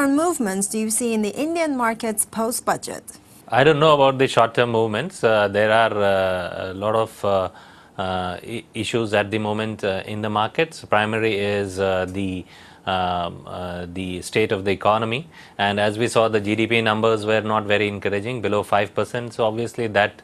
short-term movements do you see in the Indian markets post-budget? I don't know about the short-term movements. There are a lot of issues at the moment in the markets. Primary is the state of the economy, and as we saw, the GDP numbers were not very encouraging, below 5%. So obviously that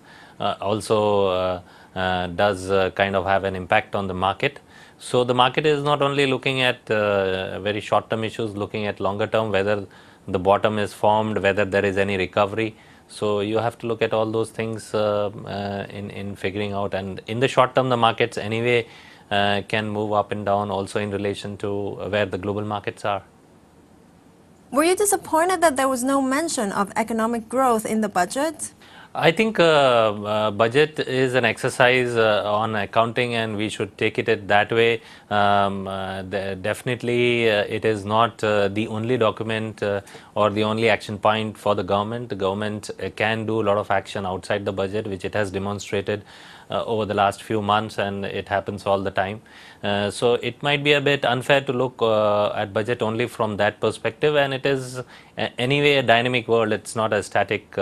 also does kind of have an impact on the market. So the market is not only looking at very short-term issues, looking at longer term, whether the bottom is formed, whether there is any recovery. So you have to look at all those things in figuring out. And in the short term, the markets anyway can move up and down, also in relation to where the global markets are. Were you disappointed that there was no mention of economic growth in the budget? I think budget is an exercise on accounting, and we should take it that way. Definitely, it is not the only document or the only action point for the government. The government can do a lot of action outside the budget, which it has demonstrated over the last few months, and it happens all the time. So it might be a bit unfair to look at budget only from that perspective, and it is anyway a dynamic world. It's not a static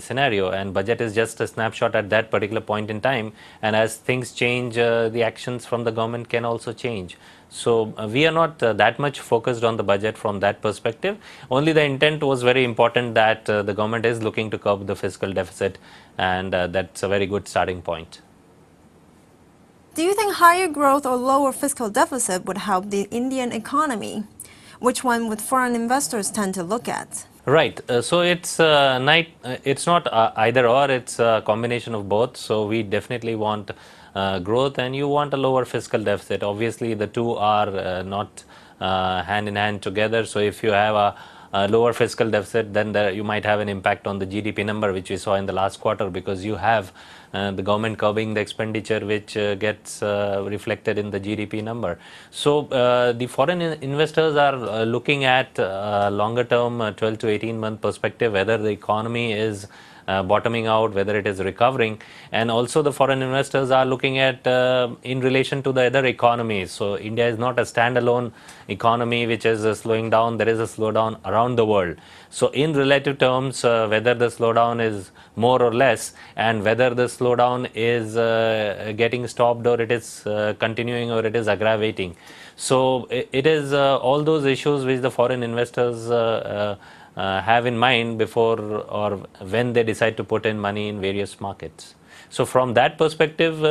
scenario, and budget is just a snapshot at that particular point in time, and as things change, the actions from the government can also change. So we are not that much focused on the budget from that perspective. Only the intent was very important, that the government is looking to curb the fiscal deficit, and that's a very good starting point. Do you think higher growth or lower fiscal deficit would help the Indian economy? Which one would foreign investors tend to look at? Right. So it's not either or, it's a combination of both. So we definitely want growth, and you want a lower fiscal deficit. Obviously, the two are not hand in hand together. So if you have a lower fiscal deficit, then you might have an impact on the GDP number, which we saw in the last quarter, because you have the government curbing the expenditure, which gets reflected in the GDP number. So the foreign investors are looking at longer term 12 to 18-month perspective, whether the economy is bottoming out, whether it is recovering, and also the foreign investors are looking at in relation to the other economies. So India is not a standalone economy which is slowing down. There is a slowdown around the world. So in relative terms, whether the slowdown is more or less, and whether the slowdown is getting stopped, or it is continuing, or it is aggravating. So it is all those issues which the foreign investors have in mind before or when they decide to put in money in various markets. So from that perspective,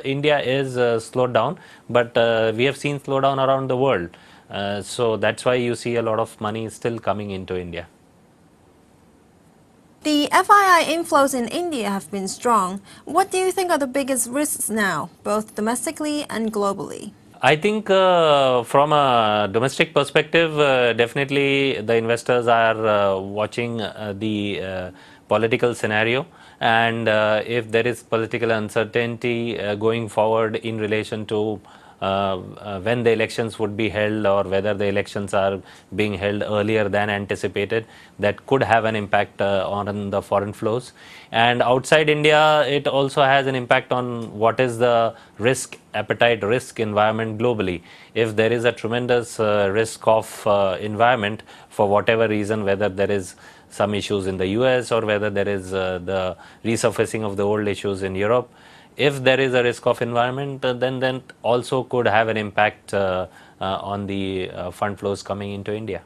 India is slowed down, but we have seen slowdown around the world. So that's why you see a lot of money still coming into India. The FII inflows in India have been strong. What do you think are the biggest risks now, both domestically and globally? I think from a domestic perspective, definitely the investors are watching the political scenario, and if there is political uncertainty going forward in relation to when the elections would be held, or whether the elections are being held earlier than anticipated, that could have an impact on the foreign flows. And outside India, it also has an impact on what is the risk appetite, risk environment globally. If there is a tremendous risk of environment for whatever reason, whether there is some issues in the US, or whether there is the resurfacing of the old issues in Europe, if there is a risk of environment, then also could have an impact on the fund flows coming into India.